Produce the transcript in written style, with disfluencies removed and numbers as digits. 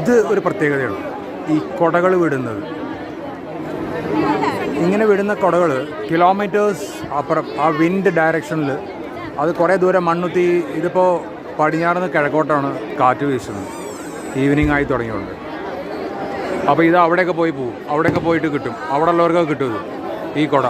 ഇത് ഒരു പ്രത്യേകതയാണ്, ഈ കുടകൾ വിടുന്നത്. ഇങ്ങനെ വിടുന്ന കുടകൾ കിലോമീറ്റേഴ്സ് അപ്പുറം ആ വിൻഡ് ഡയറക്ഷനിൽ അത് കുറേ ദൂരം മണ്ണുത്തി. ഇതിപ്പോൾ പടിഞ്ഞാറുനിന്ന് കിഴക്കോട്ടാണ് കാറ്റ് വീശുന്നത്, ഈവനിങ് ആയി തുടങ്ങിയുണ്ട്. അപ്പോൾ ഇത് അവിടെയൊക്കെ പോയി പോവും, അവിടെയൊക്കെ പോയിട്ട് കിട്ടും, അവിടെ ഉള്ളവർക്ക് കിട്ടും ഇത് ഈ കുട.